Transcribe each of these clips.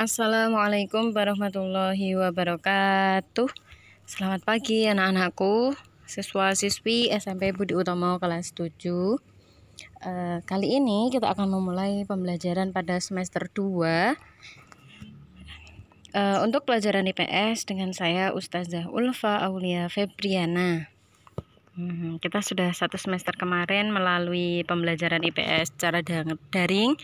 Assalamualaikum warahmatullahi wabarakatuh. Selamat pagi anak-anakku, siswa-siswi SMP Budi Utomo kelas 7. Kali ini kita akan memulai pembelajaran pada semester 2 untuk pelajaran IPS dengan saya Ustazah Ulfa Aulia Febriana. Kita sudah satu semester kemarin melalui pembelajaran IPS secara daring,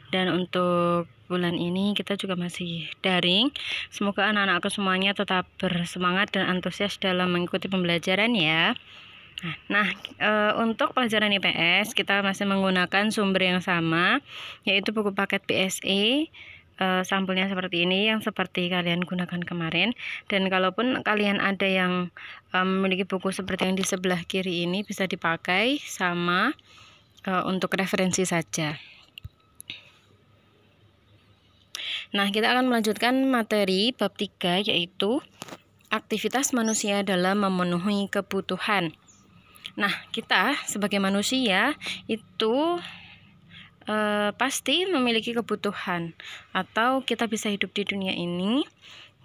dan untuk bulan ini kita juga masih daring. Semoga anak-anakku semuanya tetap bersemangat dan antusias dalam mengikuti pembelajaran ya. Nah, untuk pelajaran IPS kita masih menggunakan sumber yang sama, yaitu buku paket PSE. Sampulnya seperti ini, yang seperti kalian gunakan kemarin. Dan kalaupun kalian ada yang memiliki buku seperti yang di sebelah kiri ini, bisa dipakai sama untuk referensi saja. Nah, kita akan melanjutkan materi bab 3, yaitu aktivitas manusia dalam memenuhi kebutuhan. Nah, kita sebagai manusia itu pasti memiliki kebutuhan, atau kita bisa hidup di dunia ini,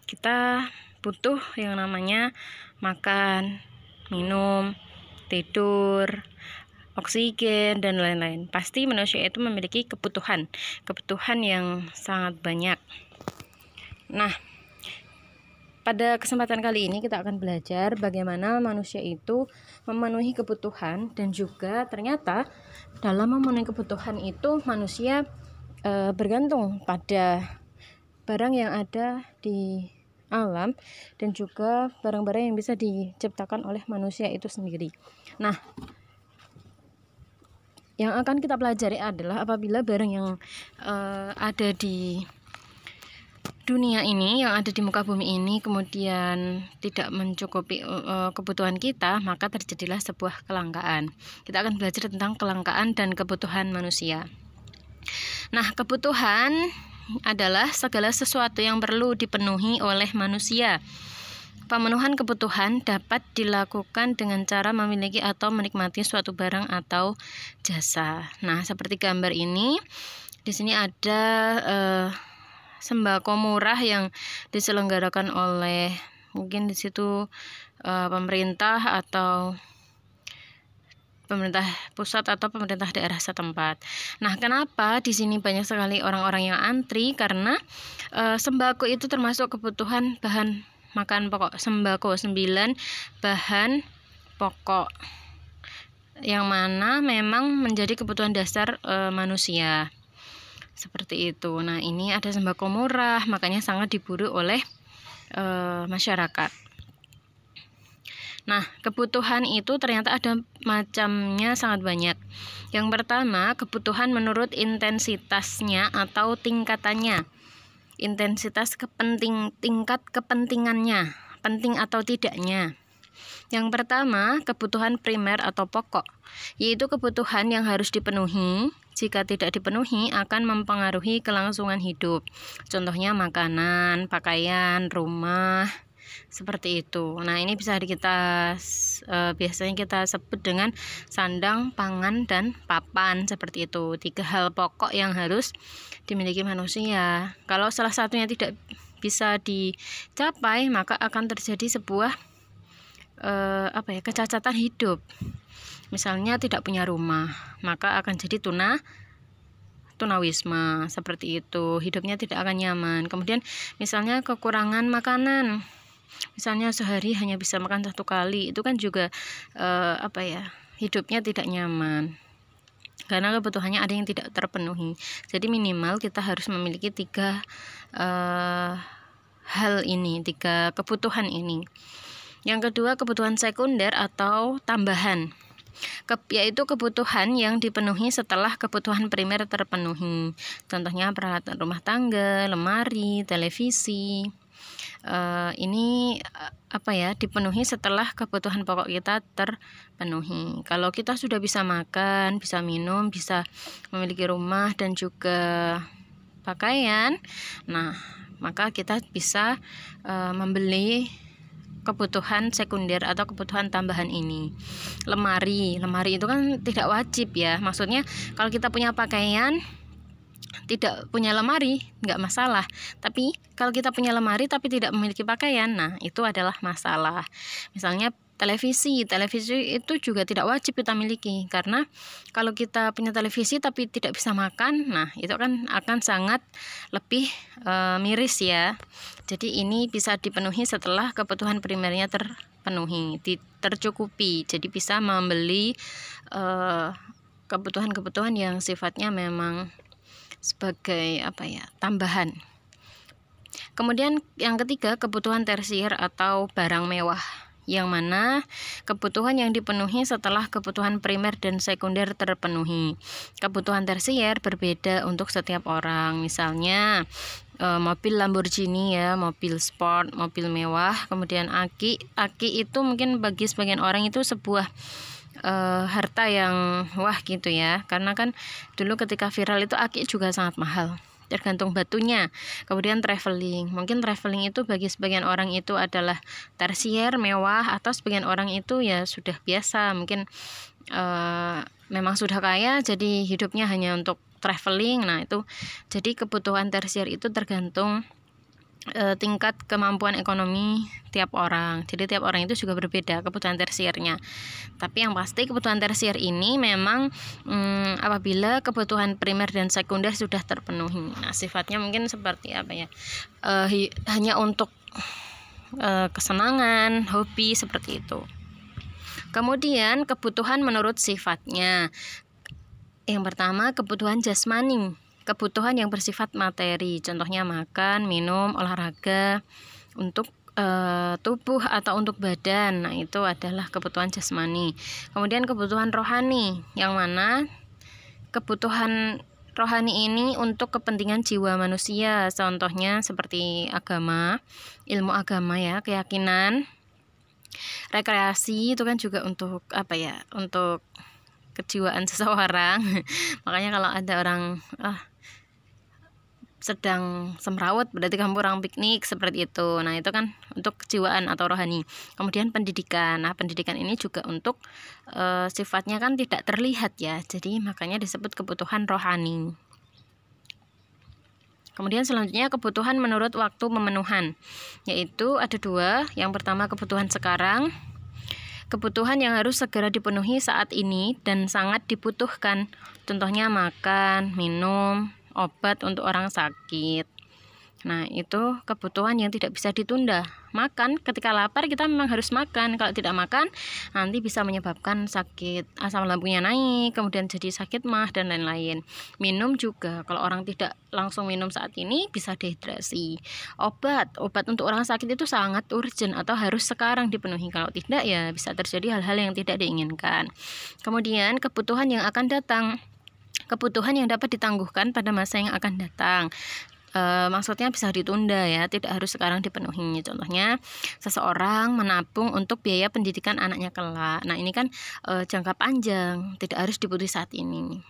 kita butuh yang namanya makan, minum, tidur, oksigen, dan lain-lain. Pasti manusia itu memiliki kebutuhan yang sangat banyak. Nah, pada kesempatan kali ini kita akan belajar bagaimana manusia itu memenuhi kebutuhan, dan juga ternyata dalam memenuhi kebutuhan itu manusia bergantung pada barang yang ada di alam, dan juga barang-barang yang bisa diciptakan oleh manusia itu sendiri. Nah, yang akan kita pelajari adalah apabila barang yang ada di dunia ini, yang ada di muka bumi ini, kemudian tidak mencukupi kebutuhan kita, maka terjadilah sebuah kelangkaan. Kita akan belajar tentang kelangkaan dan kebutuhan manusia. Nah, kebutuhan adalah segala sesuatu yang perlu dipenuhi oleh manusia. Pemenuhan kebutuhan dapat dilakukan dengan cara memiliki atau menikmati suatu barang atau jasa. Nah, seperti gambar ini, di sini ada sembako murah yang diselenggarakan oleh mungkin di situ pemerintah atau pemerintah pusat atau pemerintah daerah setempat. Nah, kenapa di sini banyak sekali orang-orang yang antri? Karena sembako itu termasuk kebutuhan bahan makan pokok. Sembako 9 bahan pokok yang mana memang menjadi kebutuhan dasar manusia. Seperti itu. Nah, ini ada sembako murah, makanya sangat diburu oleh masyarakat. Nah, kebutuhan itu ternyata ada macamnya sangat banyak. Yang pertama, kebutuhan menurut intensitasnya atau tingkatannya. Intensitas tingkat kepentingannya, penting atau tidaknya. Yang pertama, kebutuhan primer atau pokok, yaitu kebutuhan yang harus dipenuhi. Jika tidak dipenuhi akan mempengaruhi kelangsungan hidup. Contohnya makanan, pakaian, rumah, seperti itu. Nah, ini bisa biasanya kita sebut dengan sandang, pangan, dan papan, seperti itu. 3 hal pokok yang harus dimiliki manusia. Kalau salah satunya tidak bisa dicapai, maka akan terjadi sebuah kecacatan hidup. Misalnya tidak punya rumah, maka akan jadi tunawisma, seperti itu. Hidupnya tidak akan nyaman. Kemudian misalnya kekurangan makanan, misalnya sehari hanya bisa makan 1 kali, itu kan juga hidupnya tidak nyaman, karena kebutuhannya ada yang tidak terpenuhi. Jadi minimal kita harus memiliki 3 hal ini, 3 kebutuhan ini. Yang kedua, kebutuhan sekunder atau tambahan, yaitu kebutuhan yang dipenuhi setelah kebutuhan primer terpenuhi. Contohnya peralatan rumah tangga, lemari, televisi. Ini dipenuhi setelah kebutuhan pokok kita terpenuhi. Kalau kita sudah bisa makan, bisa minum, bisa memiliki rumah dan juga pakaian, nah maka kita bisa membeli kebutuhan sekunder atau kebutuhan tambahan ini. Lemari itu kan tidak wajib ya. Maksudnya kalau kita punya pakaian tidak punya lemari, nggak masalah. Tapi kalau kita punya lemari tapi tidak memiliki pakaian, nah itu adalah masalah. Misalnya televisi itu juga tidak wajib kita miliki, karena kalau kita punya televisi tapi tidak bisa makan, nah itu kan akan sangat lebih miris ya. Jadi ini bisa dipenuhi setelah kebutuhan primernya terpenuhi, tercukupi. Jadi bisa membeli kebutuhan-kebutuhan yang sifatnya memang sebagai tambahan. Kemudian yang ketiga, kebutuhan tersier atau barang mewah, yang mana kebutuhan yang dipenuhi setelah kebutuhan primer dan sekunder terpenuhi. Kebutuhan tersier berbeda untuk setiap orang. Misalnya mobil Lamborghini ya, mobil sport, mobil mewah. Kemudian aki itu mungkin bagi sebagian orang itu sebuah harta yang wah gitu ya, karena kan dulu ketika viral itu aki juga sangat mahal, tergantung batunya. Kemudian traveling, mungkin traveling itu bagi sebagian orang itu adalah tersier, mewah, atau sebagian orang itu ya sudah biasa, mungkin memang sudah kaya jadi hidupnya hanya untuk traveling. Nah itu jadi kebutuhan tersier itu tergantung tingkat kemampuan ekonomi tiap orang. Jadi tiap orang itu juga berbeda kebutuhan tersiernya. Tapi yang pasti kebutuhan tersier ini memang apabila kebutuhan primer dan sekunder sudah terpenuhi. Nah sifatnya mungkin seperti hanya untuk kesenangan, hobi, seperti itu. Kemudian kebutuhan menurut sifatnya. Yang pertama, kebutuhan jasmani, kebutuhan yang bersifat materi, contohnya makan, minum, olahraga untuk tubuh atau untuk badan. Nah itu adalah kebutuhan jasmani. Kemudian kebutuhan rohani, yang mana kebutuhan rohani ini untuk kepentingan jiwa manusia, contohnya seperti agama, ilmu agama ya, keyakinan, rekreasi itu kan juga untuk untuk kejiwaan seseorang. Makanya kalau ada orang sedang semrawut berarti kamu orang piknik, seperti itu. Nah itu kan untuk kejiwaan atau rohani. Kemudian pendidikan. Nah pendidikan ini juga untuk sifatnya kan tidak terlihat ya, jadi makanya disebut kebutuhan rohani. Kemudian selanjutnya kebutuhan menurut waktu pemenuhan, yaitu ada dua. Yang pertama kebutuhan sekarang, kebutuhan yang harus segera dipenuhi saat ini dan sangat dibutuhkan, contohnya makan, minum, obat untuk orang sakit. Nah itu kebutuhan yang tidak bisa ditunda. Makan, ketika lapar kita memang harus makan. Kalau tidak makan nanti bisa menyebabkan sakit asam lambungnya naik, kemudian jadi sakit mah dan lain-lain. Minum juga, kalau orang tidak langsung minum saat ini bisa dehidrasi. Obat untuk orang sakit itu sangat urgent atau harus sekarang dipenuhi. Kalau tidak ya bisa terjadi hal-hal yang tidak diinginkan. Kemudian kebutuhan yang akan datang, kebutuhan yang dapat ditangguhkan pada masa yang akan datang. Maksudnya bisa ditunda ya, tidak harus sekarang dipenuhi. Contohnya seseorang menabung untuk biaya pendidikan anaknya kelak. Nah ini kan jangka panjang, tidak harus dibutuhi saat ini.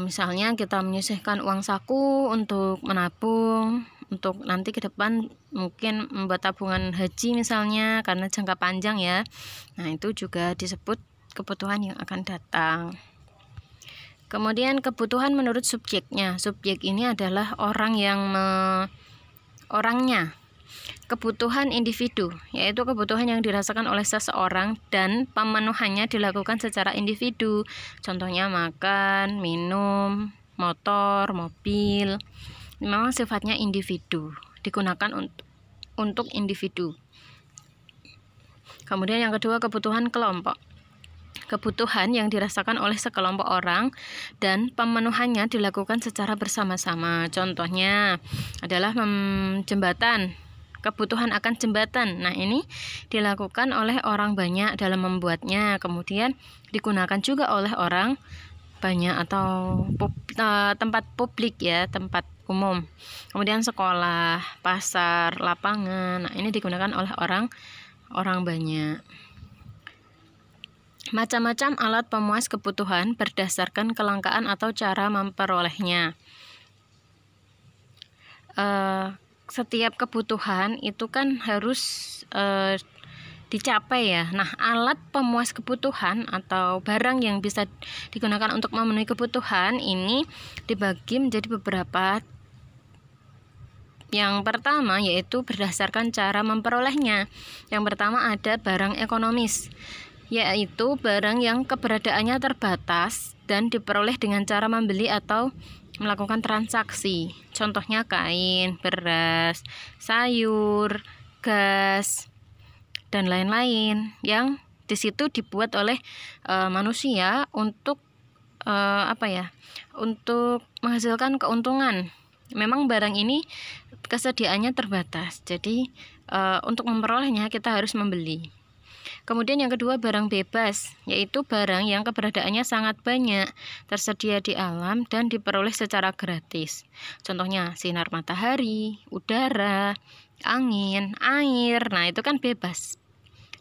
Misalnya kita menyisihkan uang saku untuk menabung untuk nanti ke depan, mungkin membuat tabungan haji misalnya, karena jangka panjang ya. Nah itu juga disebut kebutuhan yang akan datang. Kemudian kebutuhan menurut subjeknya. Subjek ini adalah orangnya. Kebutuhan individu, yaitu kebutuhan yang dirasakan oleh seseorang dan pemenuhannya dilakukan secara individu. Contohnya makan, minum, motor, mobil. Memang sifatnya individu, digunakan untuk individu. Kemudian yang kedua kebutuhan kelompok. Kebutuhan yang dirasakan oleh sekelompok orang dan pemenuhannya dilakukan secara bersama-sama. Contohnya adalah jembatan, kebutuhan akan jembatan. Nah ini dilakukan oleh orang banyak dalam membuatnya, kemudian digunakan juga oleh orang banyak atau tempat publik ya, tempat umum. Kemudian sekolah, pasar, lapangan. Nah ini digunakan oleh orang banyak. Macam-macam alat pemuas kebutuhan berdasarkan kelangkaan atau cara memperolehnya. Setiap kebutuhan itu kan harus dicapai ya. Nah, alat pemuas kebutuhan atau barang yang bisa digunakan untuk memenuhi kebutuhan ini dibagi menjadi beberapa. Yang pertama yaitu berdasarkan cara memperolehnya. Yang pertama ada barang ekonomis, yaitu barang yang keberadaannya terbatas dan diperoleh dengan cara membeli atau melakukan transaksi. Contohnya kain, beras, sayur, gas, dan lain-lain yang di situ dibuat oleh manusia untuk untuk menghasilkan keuntungan. Memang barang ini kesediaannya terbatas, jadi untuk memperolehnya kita harus membeli. Kemudian yang kedua barang bebas, yaitu barang yang keberadaannya sangat banyak, tersedia di alam dan diperoleh secara gratis. Contohnya sinar matahari, udara, angin, air. Nah, itu kan bebas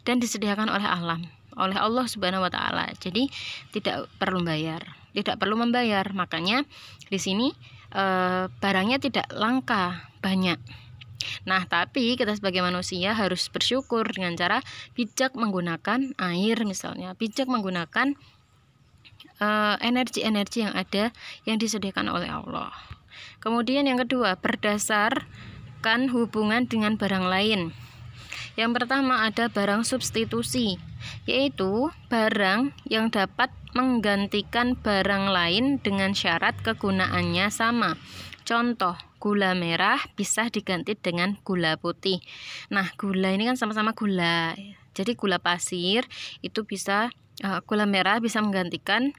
dan disediakan oleh alam, oleh Allah Subhanahu wa taala. Jadi tidak perlu membayar. Makanya di sini barangnya tidak langka, banyak. Nah, tapi kita sebagai manusia harus bersyukur dengan cara bijak menggunakan air misalnya, bijak menggunakan energi-energi yang ada yang disediakan oleh Allah. Kemudian yang kedua, berdasarkan hubungan dengan barang lain. Yang pertama ada barang substitusi, yaitu barang yang dapat menggantikan barang lain dengan syarat kegunaannya sama. Contoh, gula merah bisa diganti dengan gula putih. Nah, gula ini kan sama-sama gula. Jadi gula pasir itu bisa, gula merah bisa menggantikan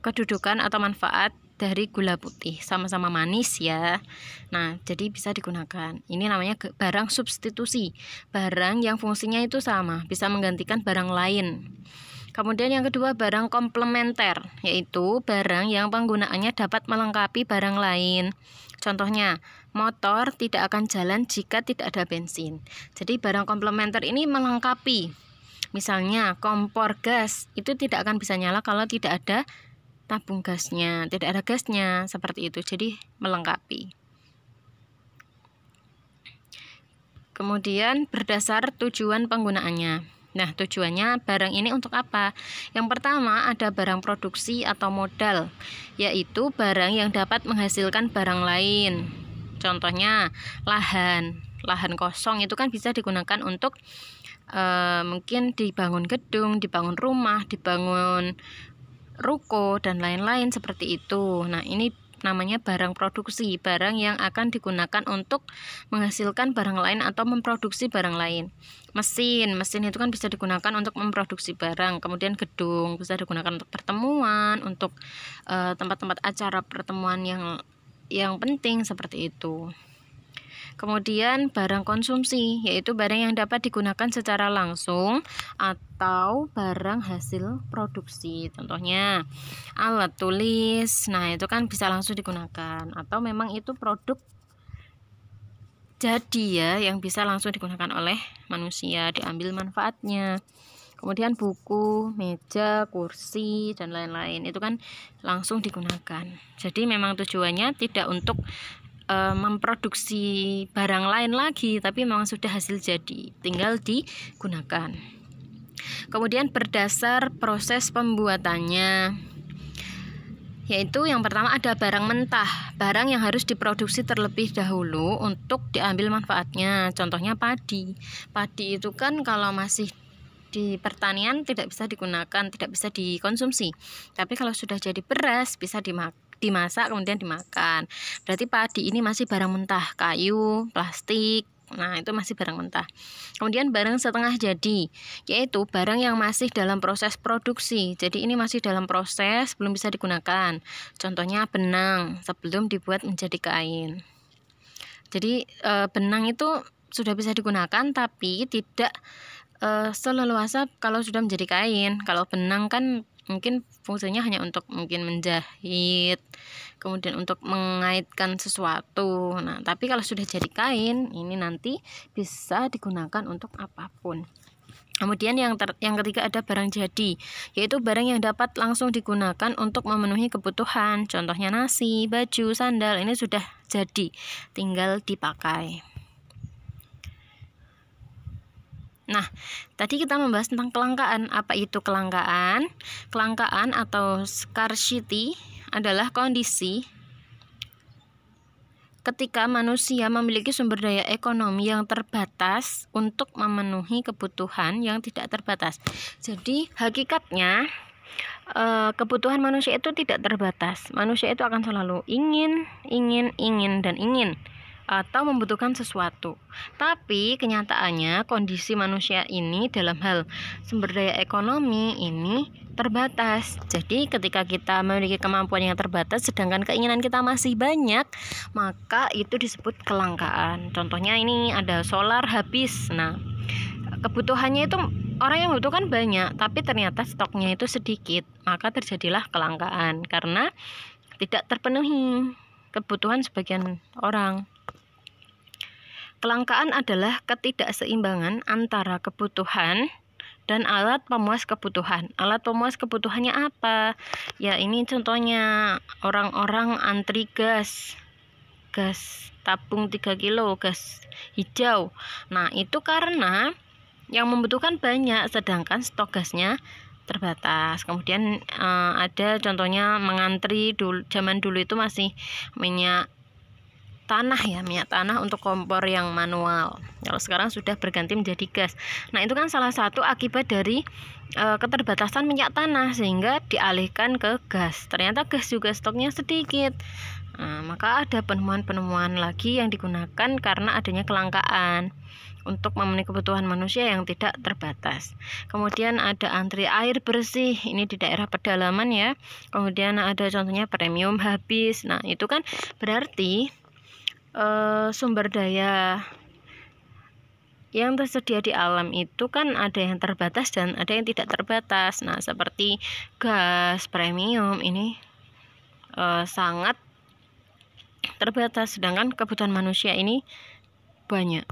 kedudukan atau manfaat dari gula putih. Sama-sama manis ya. Nah, jadi bisa digunakan. Ini namanya barang substitusi. Barang yang fungsinya itu sama, bisa menggantikan barang lain. Kemudian yang kedua barang komplementer, yaitu barang yang penggunaannya dapat melengkapi barang lain. Contohnya, motor tidak akan jalan jika tidak ada bensin. Jadi barang komplementer ini melengkapi. Misalnya kompor gas itu tidak akan bisa nyala kalau tidak ada tabung gasnya, tidak ada gasnya, seperti itu. Jadi melengkapi. Kemudian berdasar tujuan penggunaannya. Nah, tujuannya barang ini untuk apa? Yang pertama ada barang produksi atau modal, yaitu barang yang dapat menghasilkan barang lain. Contohnya lahan kosong itu kan bisa digunakan untuk mungkin dibangun gedung, dibangun rumah, dibangun ruko dan lain-lain seperti itu. Nah, ini namanya barang produksi, barang yang akan digunakan untuk menghasilkan barang lain atau memproduksi barang lain. Mesin itu kan bisa digunakan untuk memproduksi barang. Kemudian gedung bisa digunakan untuk pertemuan, untuk tempat-tempat acara pertemuan yang penting seperti itu. Kemudian barang konsumsi, yaitu barang yang dapat digunakan secara langsung atau barang hasil produksi. Contohnya alat tulis, nah itu kan bisa langsung digunakan, atau memang itu produk jadi ya yang bisa langsung digunakan oleh manusia, diambil manfaatnya. Kemudian buku, meja, kursi, dan lain-lain itu kan langsung digunakan. Jadi memang tujuannya tidak untuk memproduksi barang lain lagi, tapi memang sudah hasil jadi, tinggal digunakan. Kemudian berdasar proses pembuatannya, yaitu yang pertama ada barang mentah, barang yang harus diproduksi terlebih dahulu untuk diambil manfaatnya. Contohnya padi itu kan kalau masih di pertanian tidak bisa digunakan, tidak bisa dikonsumsi. Tapi kalau sudah jadi beras bisa dimasak kemudian dimakan. Berarti padi ini masih barang mentah, kayu, plastik. Nah, itu masih barang mentah. Kemudian barang setengah jadi, yaitu barang yang masih dalam proses produksi. Jadi ini masih dalam proses, belum bisa digunakan. Contohnya benang sebelum dibuat menjadi kain. Jadi benang itu sudah bisa digunakan tapi tidak seleluasa kalau sudah menjadi kain. Kalau benang kan mungkin fungsinya hanya untuk mungkin menjahit, kemudian untuk mengaitkan sesuatu. Nah, tapi kalau sudah jadi kain, ini nanti bisa digunakan untuk apapun. Kemudian yang ketiga ada barang jadi, yaitu barang yang dapat langsung digunakan untuk memenuhi kebutuhan. Contohnya nasi, baju, sandal, ini sudah jadi, tinggal dipakai. Nah, tadi kita membahas tentang kelangkaan. Apa itu kelangkaan? Kelangkaan atau scarcity adalah kondisi ketika manusia memiliki sumber daya ekonomi yang terbatas untuk memenuhi kebutuhan yang tidak terbatas. Jadi, hakikatnya kebutuhan manusia itu tidak terbatas. Manusia itu akan selalu ingin, dan ingin atau membutuhkan sesuatu. Tapi kenyataannya kondisi manusia ini dalam hal sumber daya ekonomi ini terbatas. Jadi ketika kita memiliki kemampuan yang terbatas sedangkan keinginan kita masih banyak, maka itu disebut kelangkaan. Contohnya ini ada solar habis. Nah, kebutuhannya itu orang yang membutuhkan banyak, tapi ternyata stoknya itu sedikit, maka terjadilah kelangkaan karena tidak terpenuhi kebutuhan sebagian orang. Kelangkaan adalah ketidakseimbangan antara kebutuhan dan alat pemuas kebutuhan. Alat pemuas kebutuhannya apa? Ya ini contohnya orang-orang antri gas tabung 3 kilo, gas hijau. Nah itu karena yang membutuhkan banyak sedangkan stok gasnya terbatas. Kemudian ada contohnya mengantri zaman dulu itu masih minyak tanah untuk kompor yang manual. Kalau sekarang sudah berganti menjadi gas. Nah itu kan salah satu akibat dari keterbatasan minyak tanah sehingga dialihkan ke gas. Ternyata gas juga stoknya sedikit. Maka ada penemuan lagi yang digunakan karena adanya kelangkaan untuk memenuhi kebutuhan manusia yang tidak terbatas. Kemudian ada antri air bersih, ini di daerah pedalaman ya. Kemudian ada contohnya premium habis. Nah itu kan berarti sumber daya yang tersedia di alam itu kan ada yang terbatas dan ada yang tidak terbatas. Nah seperti gas premium ini sangat terbatas sedangkan kebutuhan manusia ini banyak.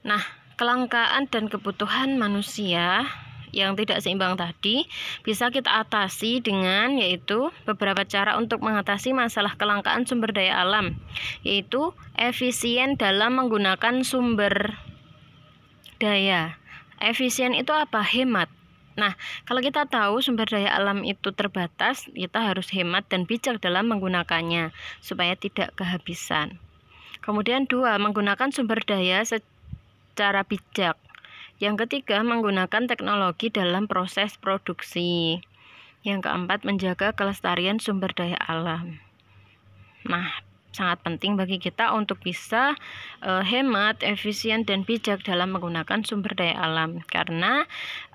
Nah kelangkaan dan kebutuhan manusia yang tidak seimbang tadi bisa kita atasi dengan yaitu beberapa cara untuk mengatasi masalah kelangkaan sumber daya alam, yaitu efisien dalam menggunakan sumber daya. Efisien itu apa? Hemat. Nah, kalau kita tahu sumber daya alam itu terbatas, kita harus hemat dan bijak dalam menggunakannya supaya tidak kehabisan. Kemudian 2, menggunakan sumber daya secara bijak. Yang ketiga, menggunakan teknologi dalam proses produksi. Yang keempat, menjaga kelestarian sumber daya alam. Nah, sangat penting bagi kita untuk bisa hemat, efisien, dan bijak dalam menggunakan sumber daya alam. Karena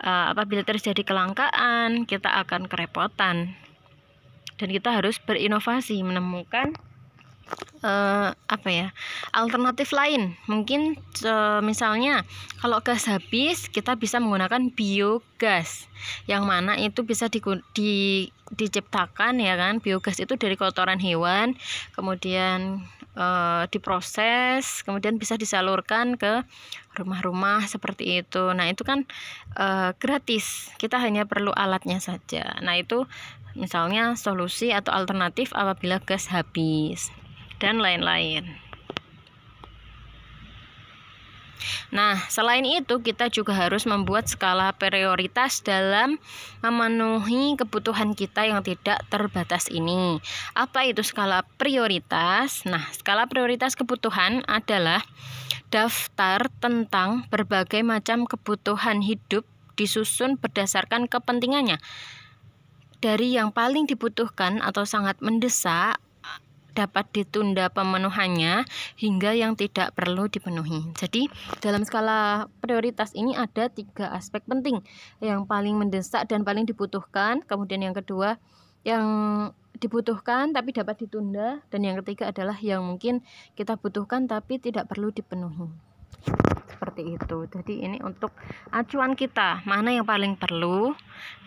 apabila terjadi kelangkaan, kita akan kerepotan. Dan kita harus berinovasi, menemukan alternatif lain. Mungkin misalnya kalau gas habis kita bisa menggunakan biogas yang mana itu bisa diciptakan ya kan. Biogas itu dari kotoran hewan kemudian diproses kemudian bisa disalurkan ke rumah-rumah seperti itu. Nah itu kan gratis, kita hanya perlu alatnya saja. Nah itu misalnya solusi atau alternatif apabila gas habis dan lain-lain. Nah, selain itu kita juga harus membuat skala prioritas dalam memenuhi kebutuhan kita yang tidak terbatas ini. Apa itu skala prioritas? Nah, skala prioritas kebutuhan adalah daftar tentang berbagai macam kebutuhan hidup disusun berdasarkan kepentingannya. Dari yang paling dibutuhkan atau sangat mendesak dapat ditunda pemenuhannya hingga yang tidak perlu dipenuhi. Jadi dalam skala prioritas ini ada 3 aspek penting. Yang paling mendesak dan paling dibutuhkan, kemudian yang kedua yang dibutuhkan tapi dapat ditunda, dan yang ketiga adalah yang mungkin kita butuhkan tapi tidak perlu dipenuhi. Seperti itu. Jadi ini untuk acuan kita, mana yang paling perlu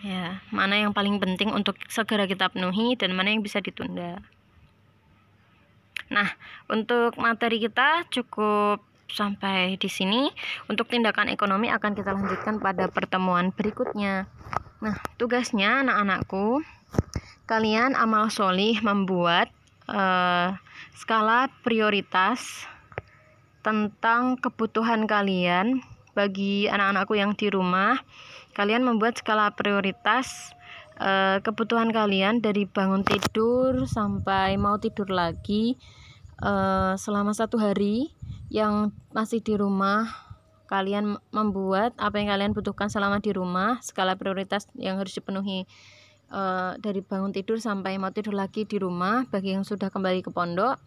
ya, mana yang paling penting untuk segera kita penuhi dan mana yang bisa ditunda. Nah, untuk materi kita cukup sampai di sini. Untuk tindakan ekonomi akan kita lanjutkan pada pertemuan berikutnya. Nah, tugasnya anak-anakku, kalian amal sholih membuat skala prioritas tentang kebutuhan kalian bagi anak-anakku yang di rumah, kalian membuat skala prioritas kebutuhan kalian dari bangun tidur sampai mau tidur lagi selama 1 hari. Yang masih di rumah, kalian membuat apa yang kalian butuhkan selama di rumah, skala prioritas yang harus dipenuhi dari bangun tidur sampai mau tidur lagi di rumah. Bagi yang sudah kembali ke pondok,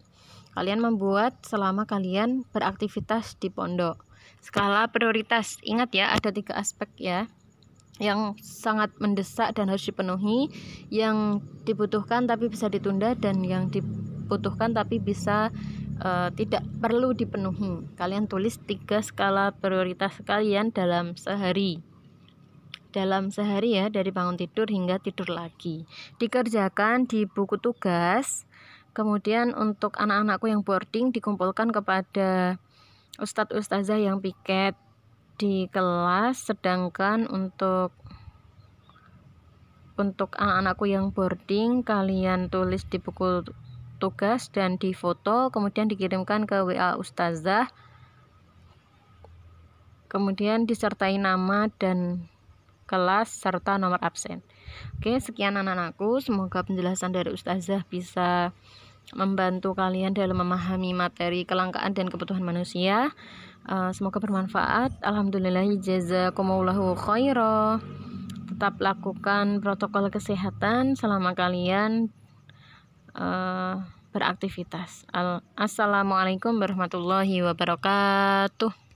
kalian membuat selama kalian beraktivitas di pondok. Skala prioritas, ingat ya, ada 3 aspek ya, yang sangat mendesak dan harus dipenuhi, yang dibutuhkan tapi bisa ditunda, dan yang dibutuhkan tapi bisa tidak perlu dipenuhi. Kalian tulis 3 skala prioritas kalian dalam sehari ya, dari bangun tidur hingga tidur lagi. Dikerjakan di buku tugas. Kemudian untuk anak-anakku yang boarding dikumpulkan kepada ustadz ustazah yang piket di kelas. Sedangkan untuk anak-anakku yang boarding, kalian tulis di buku tugas dan di foto, kemudian dikirimkan ke WA ustazah, kemudian disertai nama dan kelas serta nomor absen. Oke, sekian anak-anakku, semoga penjelasan dari ustazah bisa membantu kalian dalam memahami materi kelangkaan dan kebutuhan manusia. Semoga bermanfaat. Alhamdulillah, jazakumullahu khairan. Tetap lakukan protokol kesehatan selama kalian beraktivitas. Assalamualaikum warahmatullahi wabarakatuh.